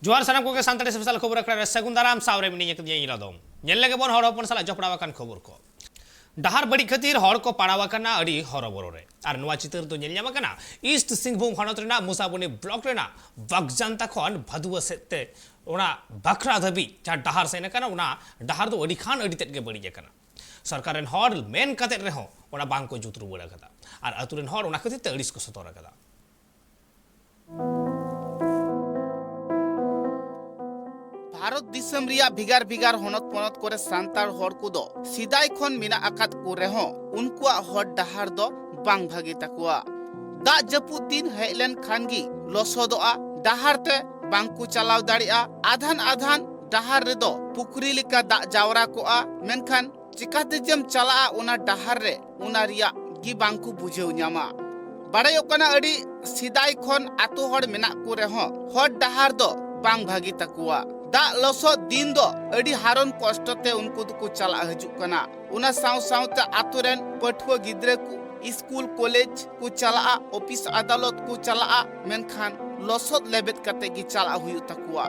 जोहार सानाम को सानताड़ी स्पेशल खबर अखड़ा सगुन दाराम सावरे मिनी एक इलादोम नेल लगे बोन हड़ हपन साला जपड़ावा कान खबर को डहार बड़ी खातिर हड़ को पाड़ावा काना अड़ी हरबरो रे आर नुआ चितर तो नेल ᱧᱟᱢ काना ईस्ट सिंहभूम हनत रेना मुसाबुनी ब्लॉक रेना बगजानता खन भदुआ सेते ओना बखरा धबी जा डहार सेन काना ओना डहार दो अड़ी खान अड़ी तेत के बड़ी काना सरकार रेन हड़ मेन कते रेहो ओना बांग को जुत रुबड़ा कदा आर अतु रेन हड़ ओना खातिर ते अड़िस को सतोरा कदा भारत दिसम रिया भिगार भिगार हनत पनत करे सांतार हर को दो सिदाय खन मिना आकात को रेहो उनकुआ हर डहार दो बांग भागे तकुआ दा जपु दिन हेलेन खानगी लसोदोआ डहार ते बांग को चलाव दाड़िया आधान आधान डहार रे दो पुकरी लिका दा जावरा कोआ मेनखान चिकाते जम चला उना डहार रे उना रिया गी बांग को बुझेउ न्यामा बाड़ायो कना अड़ी सिदाय खन आतो हर मिना को रेहो हर डहार दो बांग भागी तकुआ दा लसो दिन दो अड़ी हारन कष्टते उनको को चला हजु कना उना साव सावते आतुरेन पठुआ गिद्रे को स्कूल कॉलेज को चला ऑफिस अदालत को चला मेनखान लसोद लेबेत कते गी चला हुयु तकुआ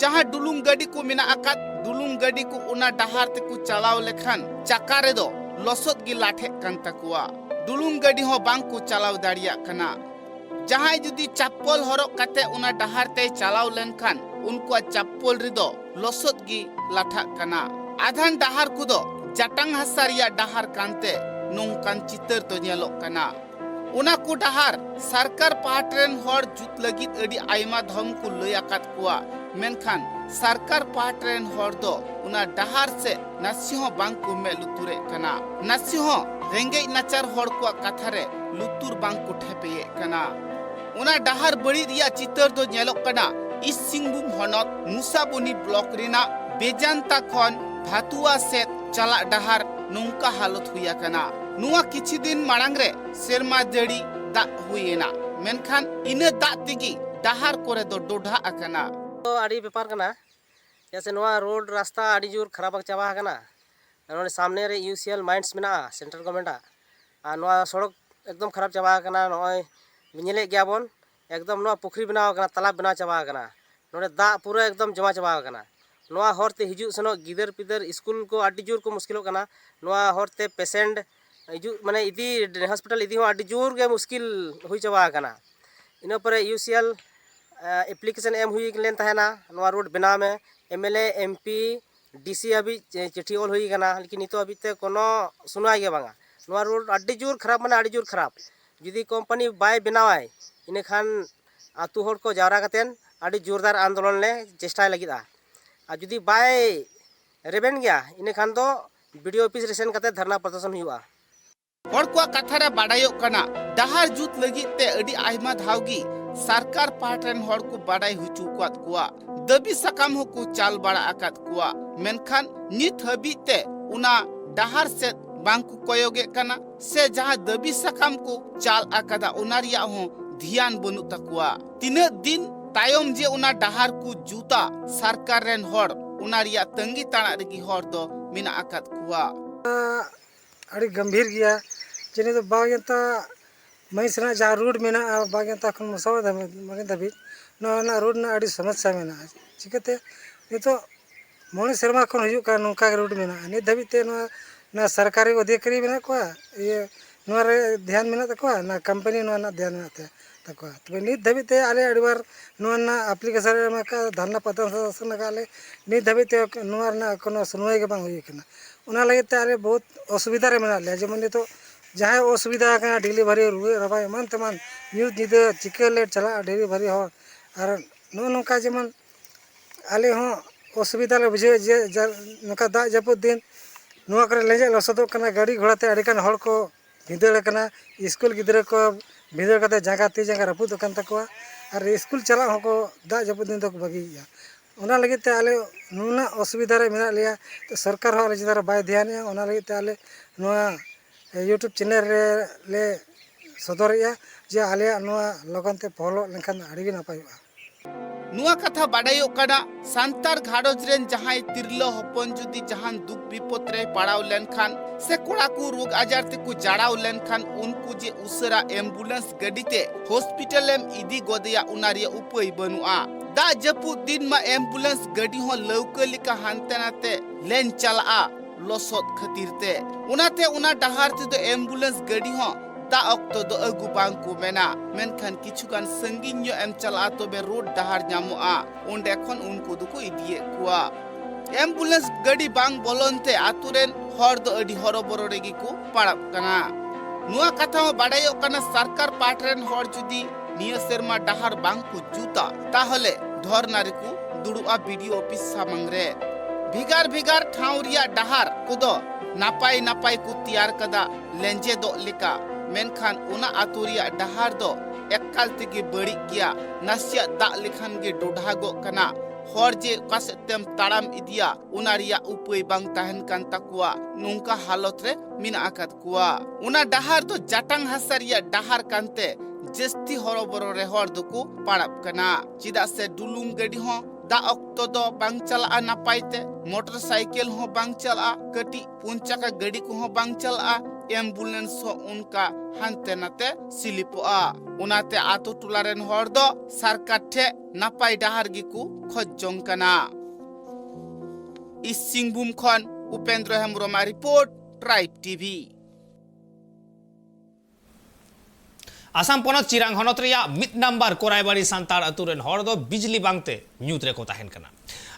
जहां डुलुंग गाड़ी को मिना आकात डुलुंग गाड़ी को उना डहार ते को चलाव लेखान चकारे दो लसोद गी लाठे कन तकुआ डुलुंग गाड़ी हो बांग को चलाव दाड़िया कना जहां जुदी चप्पल हरक कते उना डहार ते चलाव लेनखान उनको चप्पल रिदो लसोद गी लाठा कना आधान डहार कुदो जटांग हसारिया डहार कांते नोंकान चितर तो नेलोक कना उना को डहार सरकार पाहटरेन हर जुत लगित अड़ी आयमा धम को लय आकात कुआ मेनखान सरकार पाहटरेन हर दो उना डहार से नासिहो बांग को मे लुतुरे कना नासिहो रेंगे नाचार हर को कथारे लुतुर बांग को ठेपे कना उना डहार बड़ी रिया चितर तो नेलोक कना ईस्ट सिंहभूम हनत मुसाबुनी ब्लॉक रिना बेजानता खन भातुआ सेत चला डहार नुंका हालत हुआ कना नुआ किछि दिन मांग रे सेरमा जड़ी दा हुएना मेनखान इने दा तिगी डहार करे दो डोढा अकना तो आड़ी व्यापार कना जैसे नुआ रोड रास्ता आड़ी जोर खराब चाबा कना नोने सामने रे यूसीएल माइंड्स मेना सेंट्रल गवर्नमेंट आ नुआ सड़क एकदम खराब चाबा कना नय बिनेले गयाबन एकदम नुआ पुखरी बनाव कना तालाब बना चाबा कना नोने दा पूरा एकदम जमा चाबा कना नुआ हरते हिजु सनो गिदर पिदर स्कूल को आड़ी जोर को मुश्किल कना नुआ हरते पेशेंट हिजु माने इदी हॉस्पिटल इदी हो आड़ी जोर के मुश्किल हुई चाबा कना इना पर यूसीएल एप्लीकेशन एम हुई लेन तहना नुआ रोड बनाव में एमएलए एमपी डीसी अभी चिट्ठी ऑल हुई कना लेकिन नितो अभी ते कोनो सुनाई के बांगा नुआ रोड आड़ी जोर खराब माने आड़ी जोर खराब जुदी कंपनी बाय बनावाय इने खान आतु हर को जावरा कतेन आड़ी जोरदार आंदोलन ले चेष्टा लगिदा आ जुदी बाय रेबेन गया इने खान दो वीडियो ऑफिस रेसन कते धरना प्रदर्शन हुआ हर को कथा रे बाडायो कना डहार जुत लगित ते अड़ी आयमा धावगी सरकार पाहटरेन हर को बाडाय हुचु क्वात कुआ दबी सकाम हो को चाल बाड़ा आकात कुआ मेनखान नित हबीते उना डहार से बांग को कोयोगे कना से जहां दबी सकाम को चाल आकादा उनारिया हो ध्यान बनु तकुआ तीन दिन तायम जे उना डहार को जूता सरकार रेन हर उनारिया तंगी ताना रगी हर दो मिना आकात कुआ अड़ी गंभीर गया जेने तो बागेंता मैसना जहाँ रोड में ना बागेंता खन मुसावा मगे दबी ना रोड ना अड़ी समस्या में ना चिकते ये तो मोने शर्मा खन हजू का नौका रोड में ना दबीते ना सरकारी अधिकारी में को ये ध्यान में तक ना कंपनी ना ध्यान में तक तब नित दबीते आले अड़ीबार ना एप्लीकेशन का धरना प्रदर्शन आले नित दबीते ना कोनो सुनवाई के बांग हुई कना उना लगते आले बहुत असुविधा रे मेना ले जेमन तो जहाँ असुविधा का डिलीवरी रुए रबा एमान तमान न्यूज निदे चिके लेट चला डिलीवरी हो और नौका जेमन आले हो असुविधा ले बुझे जे नौका दा जपुद दिन नुआ करे लेजे लसदो कना गाड़ी घोड़ा ते अड़ीकान हड़ को भिदड़ कना स्कूल गिद्रा को भिदड़ कते जगह ती जगह रपुद कन तकवा और स्कूल चला हो दा जपुद दिन तो बगिया उना लगे ते आले नुना असुविधा रे मेना लिया तो सरकार हो आले जिदार बाय ध्यान उना लगे ते आले नुआ यूट्यूब चैनल रे ले सदरिया जे आले नुआ लगन ते फॉलो लेखन आड़ी नापायवा नुआ कथा बाडायो कना सांतार घाड़ोज रेन जहां तिरलो हपन जुदी जहां दुख विपद रे पड़ाव लेनखान से कोड़ा को रोग आजार ते को जाड़ाव लेनखान उनको जे उसरा एम्बुलेंस गडीते हॉस्पिटल एम इदी गोदिया उनारिया उपय बनुआ दा जपुद दिन मा एम्बुलेंस गाड़ी हो लौका लिका हानते नाते लेन चला लसोद खतीरते उनाते उना डहार ते दो एम्बुलेंस गाड़ी हो दा अक्तो दो अगु बांगकु मेना मेनखान किछुगान संगीन यो एम चला तो बे रोड डहार ᱧᱟᱢᱚᱜᱼᱟ ओंडे खन उनको दुको इदिए कुआ एम्बुलेंस गाड़ी बांग बोलनते आतुरेन हर दो अडी हरबरो रेगी को पाड़ाब कना नुआ कथा हो बाडायो कना सरकार पाटरेन हर जुदी निया सेरमा डहार बांग को जूता ताहले धरनारे को दुड़ुआ वीडियो ऑफिस सामंगरे भिगार भिगार ठाउरिया डहार कुदो नापाई नापाई को तैयार कदा लेंजे दो लिका मेनखान उना आतुरिया डहार दो एकाल तेगे बड़ी गया नासिया दा लिखान गे डोढागो कना हर जे कासेतेम ताड़ाम इदिया उना रिया उपाय बांग ताहन कान ताकुआ नुंका हालत रे मिना आकात कुआ उना डहार दो जाटांग हासारिया डहार कानते जस्ती हरबरो रे हर दुको पाड़ाब कना चिदा से डुलुंग गडी हो दा अक्तो दो बांग चला नापाइते मोटरसाइकिल हो बांग चला कटी पुंचाका गडी को हो बांग चला एम्बुलेंस हो उनका हानते नाते सिलिपोआ उनाते आतो टुलारेन हर दो सरकार ठे नापाई डहार गिकु खोजजों कना इस सिंहभूम खन उपेंद्र हेम्ब्रमा रिपोर्ट ट्राइब टीवी आसाम पनत चिरांग हनत रिया मिड नंबर कोरायबाड़ी सांतार अतुरेन हर दो बिजली बांगते ᱧᱩᱛ ᱨᱮᱠᱚ ᱛᱟᱦᱮᱱ ᱠᱟᱱᱟ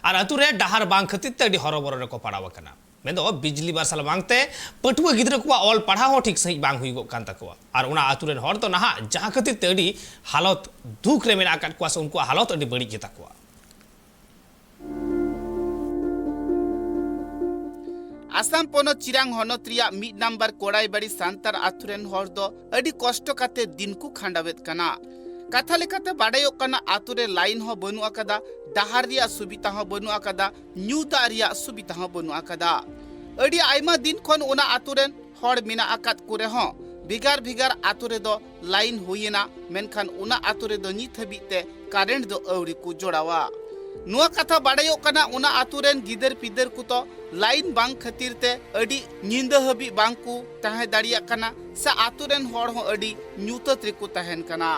ᱟᱨ ᱟᱛᱩ ᱨᱮ ᱰᱟᱦᱟᱨ ᱵᱟᱝ ᱠᱷᱟᱹᱛᱤᱨ ᱛᱮ ᱟᱹᱰᱤ ᱦᱚᱨᱚᱵᱚᱨᱚ ᱨᱮᱠᱚ ᱯᱟᱲᱟᱣ ᱟᱠᱟᱱᱟ मेदो बिजली बारसाल बांगते पटुआ गिद्रा को ऑल पढ़ाओ ठीक सही बांग हुई कान तकवा और उना आतुरेन हर तो नहा जहां खातिर ते अडी हालत दुख रे मेना काट कुआ से उनको हालत अडी बड़ी गेता कुआ आसाम पनो चिरांग हनत रिया मिड नंबर कोड़ाईबाड़ी सांतार आतुरेन हर दो अडी कष्ट काते दिन को खांडावेत कना कथा लेकाते बाडायो कना आतुरे लाइन हो बनु आकादा डहार रिया सुविधा हो बनु आकादा ᱧᱩ ᱫᱟᱜ रिया सुविधा हो बनु आकादा अडी आयमा दिन खन उना आतुरेन हर मिना आकात कुरे हो भिगार भिगार आतुरे दो लाइन हुइना मेनखान उना आतुरे दो नित हबिते कारेंट दो अवरी को जोड़ावा नुआ कथा बाडायो कना उना आतुरेन गिदर पिदर को तो लाइन बांग खतीरते अडी निंदा हबि बांग को ताहे दाड़िया कना सा आतुरेन हर हो अडी ᱧᱩᱛᱟᱹᱛ ᱨᱮᱠᱚ ᱛᱟᱦᱮᱱ ᱠᱟᱱᱟ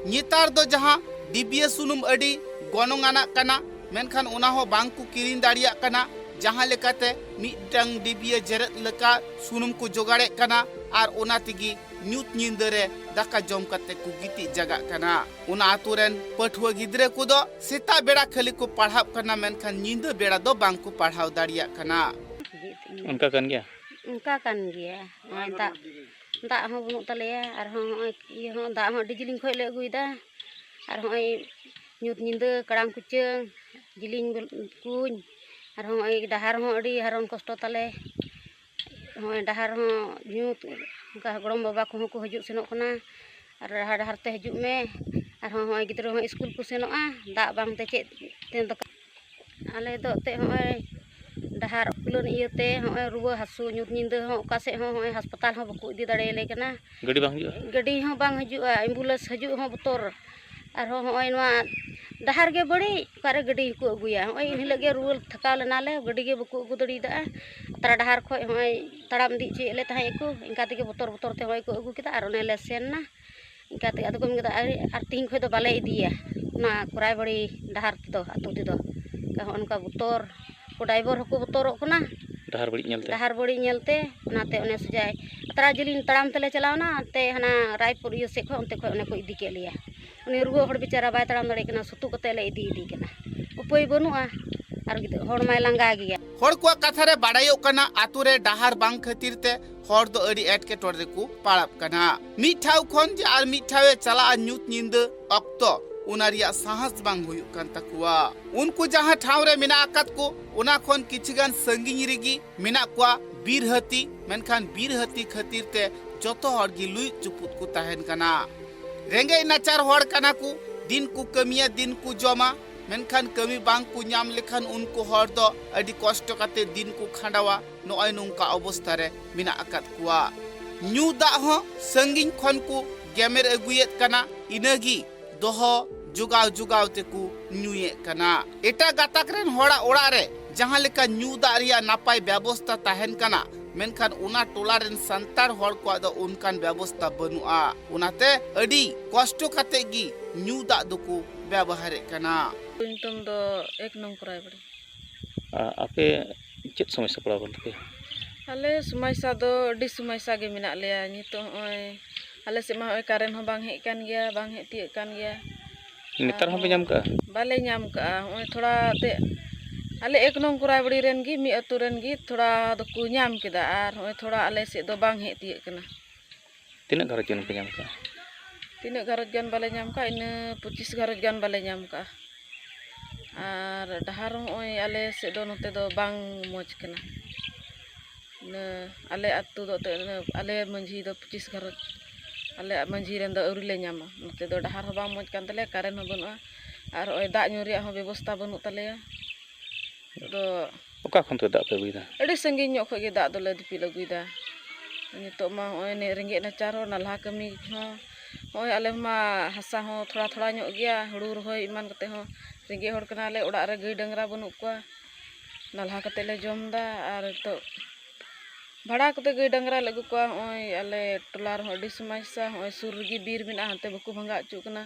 नितार दो जहां डीबीए सुनुम अडी गनोंगाना कना मेनखान उना हो बांग को किरिन दाड़िया कना जहां लेकाते मिटंग डीबीए जेरत लेका सुनुम को जोगाड़े कना आर उना तिगी ᱧᱩᱛ ᱧᱤᱫᱟᱹ रे दाका जम कते को गिति जगा कना उना आतुरेन पठुआ गिद्रे को दो सेता बेड़ा खली को पढ़ाव कना मेनखान ᱧᱤᱫᱟᱹ बेड़ा दो बांग को पढ़ाव दाड़िया कना उनका kan gया दा हो बनु तलेया आर हो ये हो दा हो डिजिलिंग खोय ले अगुइदा आर हो ᱧᱩᱛ ᱧᱤᱫᱟᱹ कड़ाम कुचंग जिलिंग कुñ आर हो डहार हो अडी हरन कष्ट तले हो डहार हो ᱧᱩᱛ उनका गड़म बाबा को को हजू सेनो कना आर डहार ते हजू में आर हो गिद्रो हो स्कूल को सेनोआ दा बांग ते चेत ते आले दो ते हो डहार पुलन इयते हो रुवा हसु ᱧᱩᱛ ᱧᱤᱫᱟᱹ हो ओका से हो अस्पताल हो बको इदी दाड़े ले कना गाड़ी हो बांग हजुआ एम्बुलेंस हजू हो बतोर आर हो नवा डहार गे बड़ी कारे गाड़ी को अगुया हो हिले गे रुवल थका लेनाले गाड़ी गे बको अगु दड़ीदा तरा डहार खो हो तड़ाम दी चे ले ताहे को इनका ते बतोर बतोर ते हो को अगु किता आर ने ले सेन ना इनका ते अदो को मिदा आर तीन खो दो बाले इदिया ना कोराय बड़ी डहार दो आतु दो का उनका बतोर को ड्राइवर को बतोर कना डहार बड़ी नेलते नाते ओने सुजाय तरा जिलिन तड़ाम तले चलावना ते हना रायपुर यो से खो उनते खो ओने को इदी के लिया उनी रुवा हड़ बेचारा बाय तड़ाम दड़े कना सुतु कते ले इदी कना उपाय बनुआ आर हड़ माय लांगा गया हड़ को कथा रे बाडायो कना आतु रे डहार बांग खतीरते हड़ दो अडी एटके टोर रे को पाड़ाब कना मिठाव खन जे आर मिठावे चला ᱧᱩᱛ ᱧᱤᱫᱟᱹ अक्तो उनारिया साहस बांग हुयु कान तकुआ उनको जहां ठाव रे मिना आकात को उना खन किछगान संगिनी रेगी मिना कुआ बीर हती मेनखान बीर हती खतीरते जतो हड़ गी लुई चुपुत को ताहेन कना रेंगे नाचार हड़ कना को दिन को कमिया दिन को जमा मेनखान कमी बांग को ᱧᱟᱢ लेखान उनको हड़ दो अडी कष्ट काते दिन को खांडावा नोय नुंका अवस्था रे मिना आकात कुआ ᱧᱩ दा हो संगिन खन को गेमेर अगुयेत कना इनगी दोहो जुगाव जुगाव ते को ᱧᱩᱭᱮ कना एटा गाताक रेन होड़ा ओड़ा रे जहां लेका ᱧᱩ दा रिया नापाय व्यवस्था ताहेन कना मेनखान उना टोला रेन संतार हड़ को दो उनकान व्यवस्था बनुआ उनाते अडी कष्ट काते गी ᱧᱩ दा दो को व्यवहारे कना nyutum do ek nong korai bari. Ape chet समस्या पड़ा बोल के Ale sumaisa do di sumaisa ge minak leya nyitu oi ale se ma oi karen ho bang hek kan gya bang hek tiek kan gya. नेतार हम पे नाम का Bale nyam ka oi thoda te ale ek nong korai bari ren gi mi atu ren gi thoda do ku nyam keda ar oi thoda ale se do bang hek tiek kana. तीन घर जन पे नाम का Tinak garaj gan bale nyam ka ina 25 garaj gan bale nyam ka. Ar dahar oi ale se do note do bang moj kana. Na ale atu do te ale manji do 25 garaj ale manji ren do auri le nyama note do dahar ho bang moj kan tale karen ho banua ar oi dak nyu riak ho ବ୍ୟବস্থা banuk tale do ओका खन तो दा पे बुदा adi sangging nyok khoi ge dak do le dipil aguida nitok ma oi ne ringgit na charo nalha kami ho oi ale ma hasa ho thoda thoda nyok gya huru rohoi iman kate ho ringgit hor kana le odak re gai dangra banuk kwa nalha kate le jom da ar to bhada kate gai dangra le gu kwa oi ale tolar ho adi समस्या oi sur gi bir mina hante baku bhanga chu kana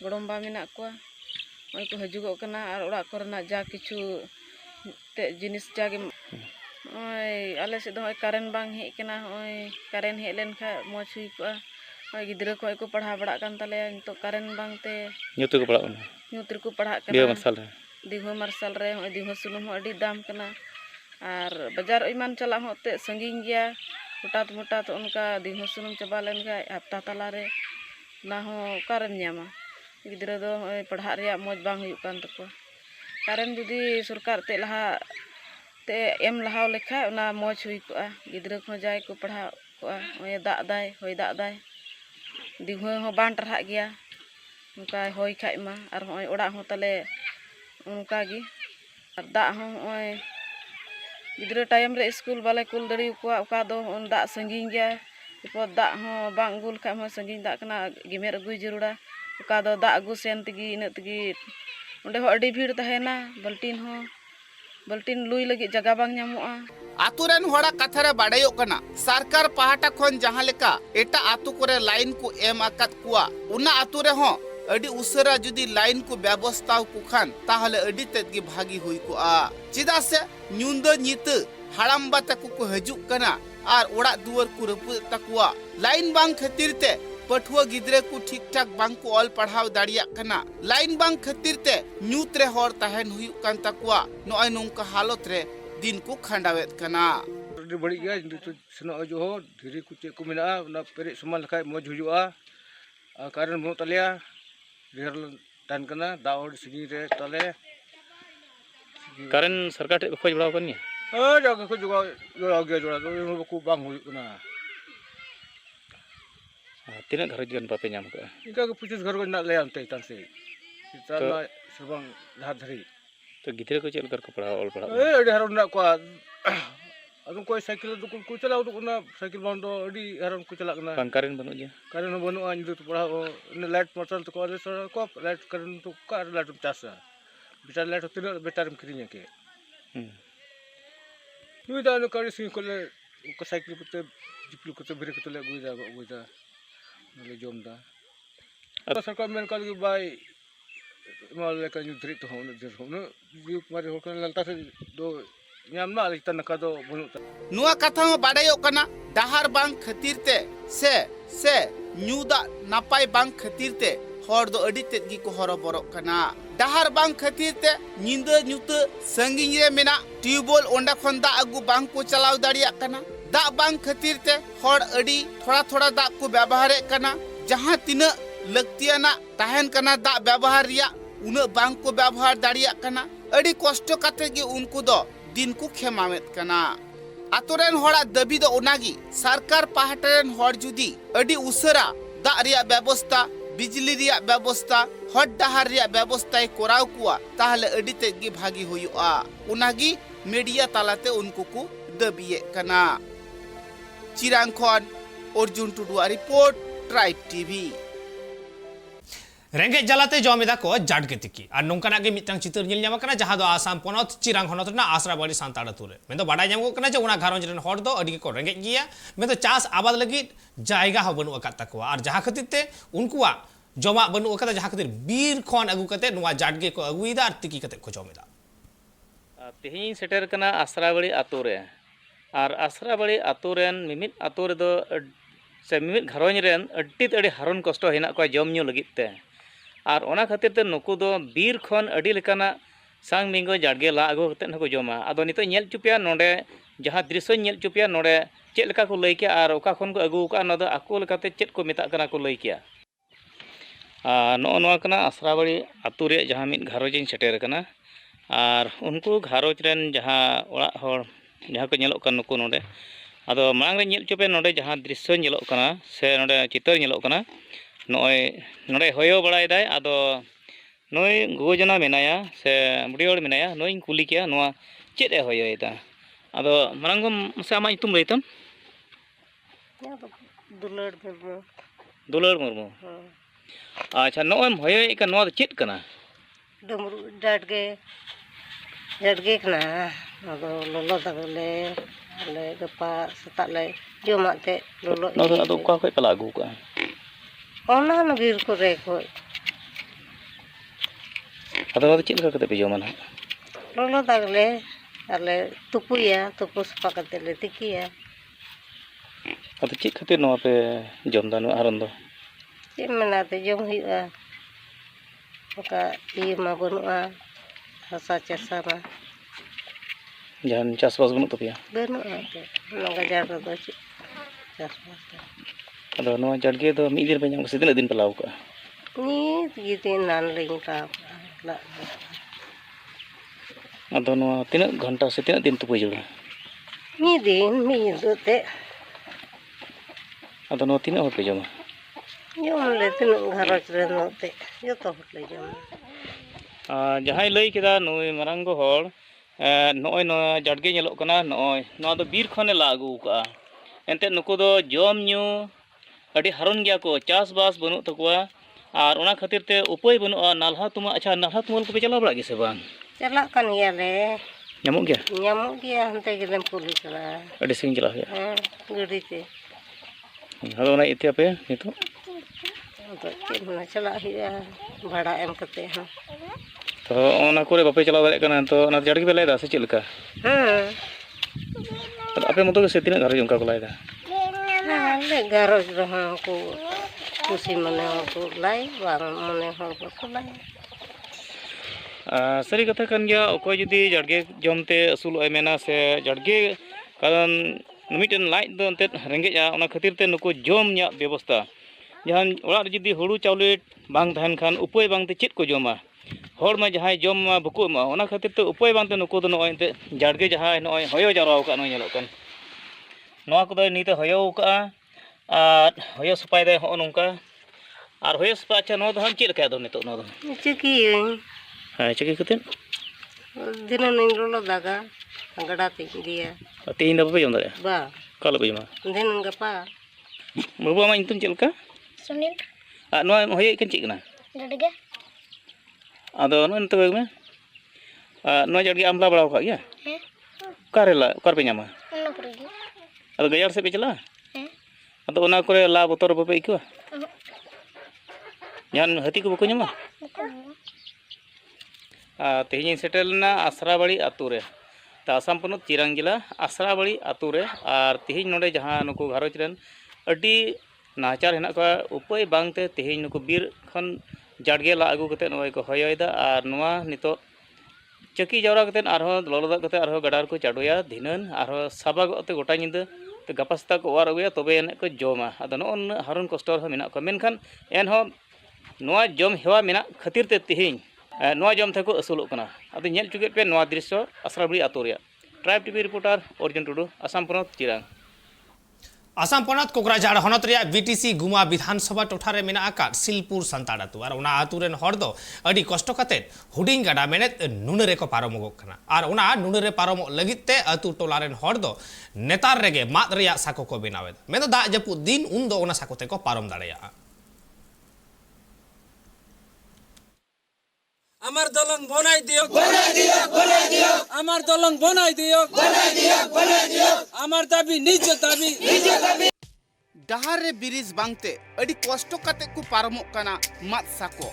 godomba mina kwa oi ko hajugok kana ar odak korena ja kichu te jinis jage oi ale se do karen bang hek kana oi karen hek len kha moj hui ko oi gidra ko ko padha bada kan tale to karen bang te ᱧᱩᱛᱩ को पड़ा nyutri ko padha बिया kana मसाल diho marsal re oi diho sunum ho adi dam kana ar bajar iman chala ho te sanging gya hutat mutat onka diho sunum chaba len ga hafta tala re na ho karen nyama gidra do oi padha reya moj bang huyuk kan takwa karen judi sarkar te laha te em lahaw lekha ona moj hui ko gidra ko jai ko padha ko oi dak dai hoi dak dai diho ho ban tarha gya onka hoi khai ma ar oi odak ho tale onka gi ar dak ho oi gidra time re school bale kul dari ko oka do on dak sanging gya ipo dak ho bang gul kha ho sanging dak kana gemer agui jarura oka do dak agu sen tigi ina tigi onde ho adi bhir tahena baltin lui lagi jaga bang nyamoa आतुरेन होड़ा कथा रे बाडायो कना सरकार पहाटा खन जहां लेका एटा आतु करे line को M आकात कुआ उना आतु रे हो अडी उसरा जुदी लाइन को व्यवस्था को खान ताहले अडी तेदगी भागी हुई को चिदा से न्युंद नित हाड़ाम बाता को हजु कना आर ओड़ा दुवर को रपु तकुआ लाइन बांग खातिर ते पठुआ गिदरे को ठीक ठाक बांग को ऑल पढ़ाव दाड़िया कना लाइन बांग खातिर ते न्यूत रे होर तहन हुई कान तकुआ नोय नोंका हालत रे दिन को खंडावेत कना ᱟᱹᱰᱤ ᱵᱟᱹᱲᱤᱡ ᱜᱮᱭᱟ ᱱᱤᱛᱚᱜ ᱥᱮᱱᱚᱜ ᱦᱤᱡᱩᱜ ᱦᱚᱸ ᱫᱷᱤᱨᱤ ᱠᱚ ᱪᱮᱫ ᱠᱚ ᱢᱮᱱᱟᱜᱼᱟ ᱚᱱᱟ ᱯᱮᱨᱮᱡ ᱥᱚᱢᱟᱱ ᱞᱮᱠᱷᱟᱡ ᱢᱚᱡᱽ ᱦᱩᱭᱩᱜᱼᱟ ᱟᱨ ᱠᱟᱨᱮᱱᱴ ᱵᱟᱹᱱᱩᱜ ᱛᱟᱞᱮᱭᱟ ᱰᱷᱮᱨ ᱛᱟᱦᱮᱱ ᱠᱟᱱᱟ ᱫᱟᱜ ᱦᱚᱸ ᱥᱟᱺᱜᱤᱧ ᱨᱮ ᱛᱟᱞᱮ कारण सरकार टे खोज बड़ा करनी ᱡᱟᱜᱟ ᱠᱚ ᱡᱚᱲᱟᱣ ᱜᱮᱭᱟ ᱡᱚᱲᱟ ᱫᱚ ᱵᱟᱠᱚ ᱵᱟᱝ ᱦᱩᱭᱩᱜ ᱠᱟᱱᱟ तीन घर जन पापे नाम का ᱤᱱᱠᱟ ᱜᱮ 25 ᱜᱷᱚᱨ ᱢᱮᱱᱟᱜ ᱞᱮᱭᱟ ᱚᱱᱛᱮ ᱪᱮᱛᱟᱱ ᱥᱮᱫ ᱪᱮᱛᱟᱱ ᱢᱟ ᱥᱮᱨᱵᱟᱝ ᱰᱟᱦᱟᱨ ᱫᱷᱟᱹᱨᱤᱡ तो गिदरे को चल कर को पढ़ा ऑल पढ़ा ᱟᱹᱰᱤ ᱦᱟᱨᱚᱱ ᱢᱮᱱᱟᱜ ᱠᱚᱣᱟ ᱟᱫᱚ ᱠᱚᱭ ᱥᱟᱭᱠᱮᱞ ᱫᱚᱠᱚ ᱪᱟᱞᱟᱣ ᱩᱰᱩᱠ ᱠᱟᱱᱟ ᱥᱟᱭᱠᱮᱞ ᱵᱟᱝ ᱫᱚ ᱟᱹᱰᱤ ᱦᱟᱨᱚᱱ ᱠᱚ ᱪᱟᱞᱟᱜ ᱠᱟᱱᱟ पंकारेन बनो गया ᱠᱟᱨᱮᱱᱴ ᱦᱚᱸ ᱵᱟᱹᱱᱩᱜᱼᱟ ᱧᱤᱫᱟᱹ ᱛᱮ ᱯᱟᱲᱦᱟᱣ ᱞᱟइट ᱢᱟᱨᱥᱟᱞ ᱛᱮᱠᱚ ᱟᱞᱮ ᱥᱚᱨ ᱠᱚ ᱞᱟइट ᱠᱟᱨᱮᱱᱴ ᱛᱚ ᱠᱟ ᱞᱟइट ᱪᱟᱥᱟ बेटा लाइट होते ना बेटा रम करिए के नुई दा नो कारी सिंह कोले को साइकिल कोते जिपलु कोते ब्रेक कोते ले गुइदा नले जोम दा अब सरकार मेन काल की बाय माल ले का न्यूट्री तो होने दे होने यू मारे हो कन ललता से दो ᱧᱟᱢᱱᱟ ᱟᱞᱮ ᱪᱮᱛᱟᱱ ᱱᱟᱠᱟ ᱫᱚ ᱵᱟᱹᱱᱩᱜ ᱛᱟ नुआ कथा में बाडायो कना डहार बांग खातिर ते से न्यू दा नापाय बांग खातिर ते हर दो अडी तेद गी को हरो बरो कना डहार बांग खातिर ते निंद न्यूत संगिन रे मेना ट्यूबवेल ओंडा खन दा अगु बांग को चलाव दाड़िया कना दा बांग खातिर ते हर अडी थोड़ा थोड़ा दा को व्यवहार कना जहां तिना लक्तियाना तहन कना दा व्यवहार रिया उना बांग को व्यवहार दाड़िया कना अडी कष्ट काते गे उनको दो दिन को खेमामेत कना आतोरेन होड़ा दबी दो ओनागी सरकार पाहटरेन होड़ जुदी अडी उसरा दा रिया व्यवस्था बिजली रिया व्यवस्था हट डहार रिया व्यवस्था कोराव कुआ ताहले अडी तेगी भागी हुयुआ ओनागी मीडिया तालाते उनको को दबिये कना चिरांग खन अर्जुन टुडुआ रिपोर्ट ट्राइब टीवी रेंगे जलाते जमिदा को जाटगे तिकी और नोंकाना गे मितंग चित्र नेल ᱧᱟᱢ ᱠᱟᱱᱟ ᱡᱟᱦᱟᱸ ᱫᱚ ᱟᱥᱟᱢ ᱯᱚᱱᱚᱛ ᱪᱤᱨᱟᱝ ᱦᱚᱱᱚᱛ ᱨᱮᱱᱟᱜ ᱟᱥᱨᱟᱵᱟᱲᱤ ᱥᱟᱱᱛᱟᱲ ᱟᱹᱛᱩ ᱨᱮ ᱢᱮᱱᱫᱚ ᱵᱟᱰᱟᱭ ᱧᱟᱢᱚᱜ ᱠᱟᱱᱟ ᱡᱮ ᱚᱱᱟ ᱜᱷᱟᱨᱚᱸᱡᱽ ᱨᱮᱱ ᱦᱚᱲ ᱫᱚ ᱟᱹᱰᱤ ᱜᱮᱠᱚ ᱨᱮᱸᱜᱮᱡ ᱜᱮᱭᱟ ᱢᱮᱱᱫᱚ ᱪᱟᱥ ᱟᱵᱟᱫ ᱞᱟᱹᱜᱤᱫ ᱡᱟᱭᱜᱟ ᱦᱚᱸ ᱵᱟᱹᱱᱩᱜ ᱟᱠᱟᱫ ᱛᱟᱠᱚᱣᱟ ᱟᱨ ᱡᱟᱦᱟᱸ ᱠᱷᱟᱹᱛᱤᱨ ᱛᱮ ᱩᱱᱠᱩᱣᱟᱜ Jomak banu kata jaha khatir bir khon agu kate noa jadge ko aguida ar tiki kate ko jomida. Tihiñ seter kana Asrabari ato re ar Asrabari ato ren mimit ato re do se mimit gharoñ ren adi haron kosto henak ko jom nyu lagit te ar ona khatir te nuku do bir khon adi lekana sang mingo jadge la agu kate nako joma ado nito nyel chupia nonde jaha drisyo nyel chupia nonde chet leka ko lay kya ar oka khon ko agu ka no do ako lekate chet ko metak kana ko lay kya no noa kana Asrabari ato re jaha mit gharoñ in seter kana ar unku gharoj ren jaha orak hor jaha ko nyelok kan nuku nonde ado mang re nyel chope nonde jaha drisyo nyelok kana se nonde chitar nyelok kana nonde hoyo balai dai ado noi gojona menaya se budior menaya noi kuli kya noa chet e hoyo eta ado marangom masa ama itum leitam dular murmu acha noem hoyo ikan noa chet kana Dumru jadge kena ado lolo dagale ale gapa setak le jomak te lolo no ado ka ko pelagu ka ona no bir ko re ko ado chet ka kate pe jomana lolo dagale ale tupu sepakate le tiki ya ado chet khatir noa pe jom danu aron do cik menate jom huya maka iya ma banua hasa casa ma jahan chasbas banuk tapi ya banua te naga jar do cik casbas ado noa jadge do mid din penyang sidin din pelau ka ni gitu nan ring ta la ado noa tinak ghanta se tinak din tupu jula mi do te ado noa tinak hor pe joma jom le tinuk gharoj re no te joto hor le jom jahay lay keda noi marango hor noy no jadge nyelok kana noy noa do bir khone la agu ka ente nuku do jom nyu adi haron gya ko chas bas banuk takwa ar ona khatir te upai banua nalha tuma acha nalha tumal ko pe chala bra gi se bang celak kan ya le nyamuk gya hante gelem puli kala adi sing chala ya gudi te halo na iti apa itu ado cik mana celak huya bhada em kate ha to ona kore bape chala dare kana to ona jadge pe lay da se chil ka ape moto se tinak gharoj onka ko lay da le garoj roha ko kusi mane ko lai bang mane hor ko lai sari katha kan gya okoy judi jadge jomte asul ay mena se jadge karan miten laj do ente renge ja ona khatir te nuku jom nya ବ୍ୟବস্থা jahan orak judi huru chaule bang thahen khan upai bang te chet ko joma hor ma jahay jom ma buku ma ona khatir te upai bang te nuku do noy te jadge jahay noy hoyo jaraw ka noy nyelok kan noa ko do nite hoyo ka ar hoyo supai de ho nongka ar hoyo supai cha no do han chet ka do nito no do ciki ha cheki kuten dinan ning rolo daga gada te dia tihin da bape jom dare ba kala pe joma dinan gapa babu ma intum chet ka sunil noa hoyo ikan chet kana jadge ado no ente me noa jadge amla baraw ka ya karela kar pe nyama ono pergi ado gayar se pe chala ado ona kore la botor bape ikwa yan hati ko bako nyama tihin setel na Asrabari ato re ta Assam ponot Chirang jila Asrabari ato re ar tihin nonde jaha nuku gharoj ren adi nahachar henak ko upai bangte tihin nuku bir khon jadge la agu kate noy ko hoyoy da ar noa nito chaki jawra kate arho loloda kate arho gadar ko chadoya dhinan arho sabago te gota nyinde te gapasta ko war aguya tobe enek ko joma ado no harun kostor ho menak ko menkan enho noa jom hewa menak khatir te tihin noa jom theko asulok kana ado nyel chuget pe noa drisyo Asrabari ato ria Tribe TV reporter Orjun Tudu Assam ponot Chirang Assam ponat Kokrajhar honot ria BTC Guma Bidhansabha tothare mena akat Silpur Santar atu ar ona atu ren hor do adi kosto kate huding gada menet nunere ko paromogok kana ar ona nunere paromog lagit te atu tolaren hor do netar rege mat ria sako ko benawed meno da japud din undo ona sako te ko parom dareya আমার দলং বনাই দিও আমার দলং বনাই দিও আমার দাবি নিজ দাবি डहार रे ब्रिज बांगते अड़ी कष्ट काते को पारमोग कना मात साको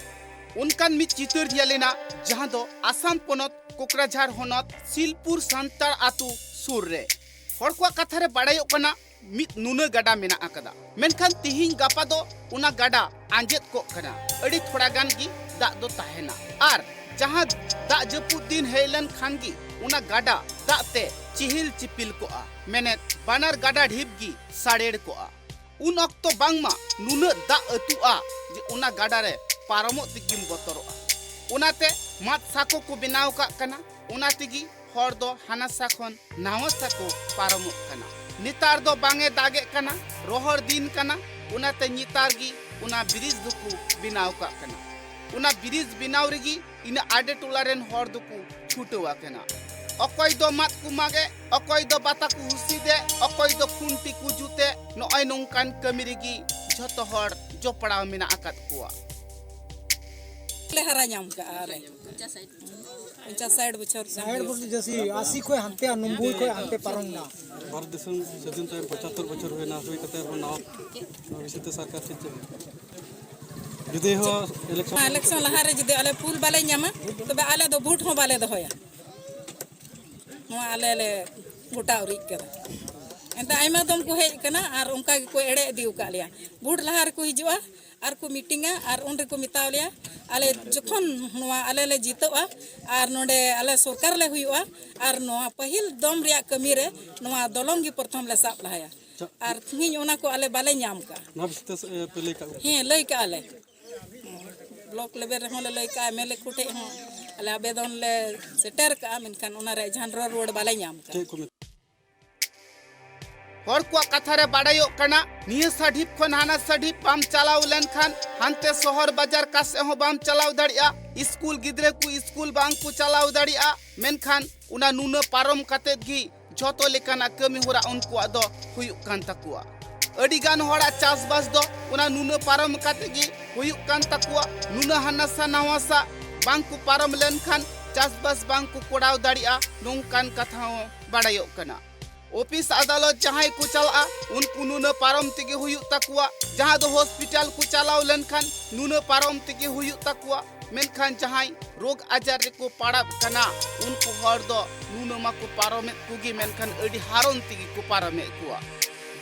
उनकान मित चितर ᱧᱮᱞᱮᱱᱟ जहां दो आसाम पोनत कोकराझार होनत सिलपुर सांतार आतु सुर रे हर को कथा रे बाड़ायो कना मित नुना गाडा मेना आकदा मेनखान तिहिं गापा दो उना गाडा आंजेत को कना अड़ी थोड़ा गान गी दा दो ताहेना आर जहां दा जपुद दिन हेलन खानगी उना गाडा दाते चिहिल चिपिल को आ मेने बानर गाडा ढिबगी साड़ेड़ को आ उन अक्तो बांगमा नुना दा अतुआ जे उना गाडा रे पारमो तिगिम बतरोआ उनाते मात साको को बनाव का कना उनातिगी हर दो हानासा खन नावा साको पारमो कना नितार दो बांगे दागे कना रोहर दिन कना उनाते नितार गी उना ब्रिज दुकु बनाव का कना उना ब्रिज बनाव रेगी इना आडे टोलारेन हर दुकु छुटवा कना अकय दो मात कु मागे अकय दो बाता कु हुसी दे अकय दो खुंटी कु जुते नय नोंकान कमी रेगी झतो हर जोपड़ाव मेना आकात कुआ ले हरा नाम का आरे पंचा साइड बचर साइड बोल जैसे 80 को हंते 90 को हंते पारंगा भारत देश स्वाधीनता 75 बछर हुए ना हुई कते नाव भविष्य सरकार ठीक जुदे हो इलेक्शन लहारे जुदे आले फूल बाले ᱧᱟᱢᱟ तबे आले दो वोट हो बाले दहोया नो आले ले वोटा उरिक कदा एंता आइमा दम को हेज कना आर उनका को एड़े दिउ का लिया वोट लहार को हिजुआ आर को मीटिंगा आर उन रे को मिताव लिया आले जखन नोआ आले ले जीतोआ आर नोडे आले सरकार ले हुआ आर नोआ पहिल दम रिया कमी रे नोआ दलम गी प्रथम ले साप लहाया आर हिं ओना को आले बाले ᱧᱟᱢ का ना बिस्ते पहले का हे लई का आले ब्लॉक लेवल रे होले लई का एमएलए कुटे हो आले आवेदन ले सेटर का मेनखान ओना रे जहान रोड बाले ᱧाम का हर को कथा रे बाड़ायो कना निया साढिप खन हाना साढिप बाम चलाव लेनखान हानते शहर बाजार कासे हो बाम चलाव दाड़िया स्कूल गिद्रे को स्कूल बांग को चलाव दाड़िया मेनखान उना नुना पारम काते गी झोतो लेकाना कमी होरा उनको दो हुयुक कान तकुआ अडी गान होड़ा चासबास दो उना नुना पारम काते गी हुयुक कान तकुआ नुना हानासा नावासा बांग को पारम लेनखान चासबास बांग को कोड़ाव दाड़िया नोंकान कथा हो बाड़ायो कना ऑफिस अदालत जहां को चला उनको नुना पारम तिगे हुयुक तकुआ जहां दो हॉस्पिटल को चलाव लेनखान नुना पारम तिगे हुयुक तकुआ मेनखान जहां रोग आजार रे को पाड़ा कना उनको हर दो नुना मा को पारमे कुगी मेनखान अडी हारोन तिगे को पारमे कुआ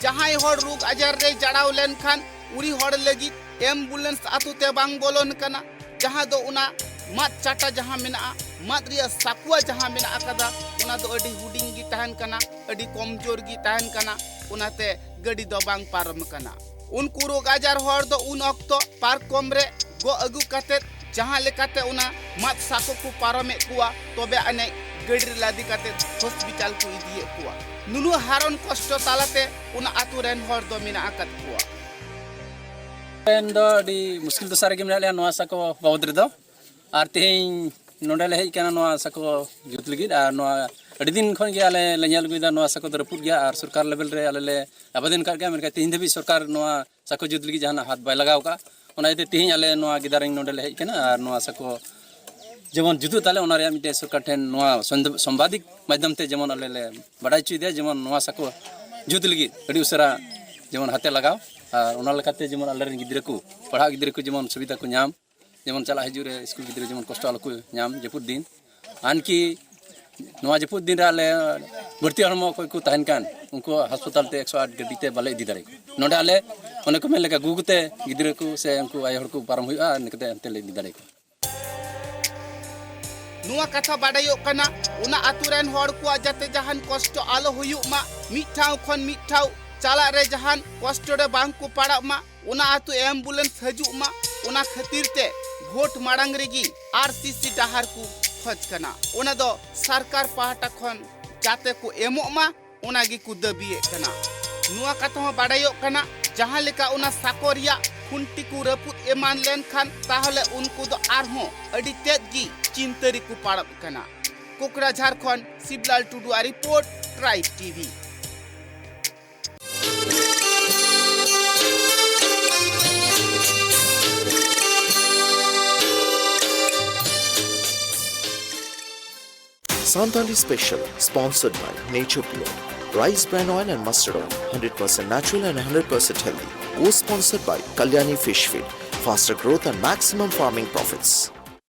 जहां हर रोग आजार रे जड़ाव लेनखान उरी हर लगी एम्बुलेंस आतुते बांग बोलन कना जहां दो उना मात चाटा जहां मेना मात रिया साकुआ जहां मेना आकदा उना दो अडी हुडिंग गी तहन कना अडी कमजोर गी तहन कना उनाते गडी दो बांग पारम कना उनको रोग आजार हर दो उन अक्तो पार कम रे गो अगु काते जहां लेकाते उना मात साको को पारमे कुआ तबे अने गडी लादी काते हॉस्पिटल को इदिए कुआ नुनु हारन कष्ट तालाते उना आतु रेन हर दो मेना आकत कुआ एन दो डी मुश्किल तो सारे के मेना ले नोआ साको बाउद रे दो आर तेहिं नोडे ले हेज काना नोआ साको जुत लगी आर नोआ अड़ी दिन खन के आले लेnyal गुइदा नोआ साको तो रपुट गया आर सरकार लेवल रे आले ले आवेदन कर गया मेनका तेहिं देबी सरकार नोआ साको जुत लगी जहां हाथ बाय लगाव का ओना इते तेहिं आले नोआ गिदारिंग नोडे ले हेज काना आर नोआ साको जेमन जुतु ताले ओना रे मिटे सरकार ठेन नोआ संवादिक माध्यम ते जेमन आले ले बडाय छु दे जेमन नोआ साको जुत लगी अड़ी उसरा जेमन हाथे लगाव आर ओना लकाते जेमन आले रेन गिद्रे को पढ़ा गिद्रे को जेमन सुविधा को ᱧᱟᱢ जेमन चला हजुरे स्कूल गिद्रे जेमन कष्ट आलो को ᱧᱟᱢ जपुद दिन आनकी नोआ जपुद दिन आले भर्ती हरमो कोई को तहन कान उनको अस्पताल ते 108 गड्डी ते बाले इदी दारे नोडे आले ओने को मेन लेका गुगुते गिद्रे को से उनको आय हर को पारम हुआ निकते अंते ले इदी दारे को नुआ कथा बाड़ायो कना उना आतुरेन हर को जाते जहान कष्ट आलो हुयुक मा मिठाव खन मिठाव चला रे जहान कष्ट रे बांग को पाड़ा मा उना आतु एम्बुलेंस हजुक मा उना खातिर ते भोट माड़ांग रेगी आरसीसी डहार को खोज कना उना दो सरकार पाहटा खन जाते को एमो मा उना गी को दबिए कना नुआ कथा हो बाड़ायो कना जहां लेका उना साकोरिया खुंटी को रपुत एमान लेन खान ताहले उनको दो आरहो अडी तेज गी चिंतरी को पाड़ब कना कोकराझार खन शिवलाल टुडू आ report tribe TV Santali Special, sponsored by Nature Glow. rice bran oil and mustard oil, 100% natural and 100% healthy. Co-sponsored by Kalyani Fish Feed, faster growth and maximum farming profits.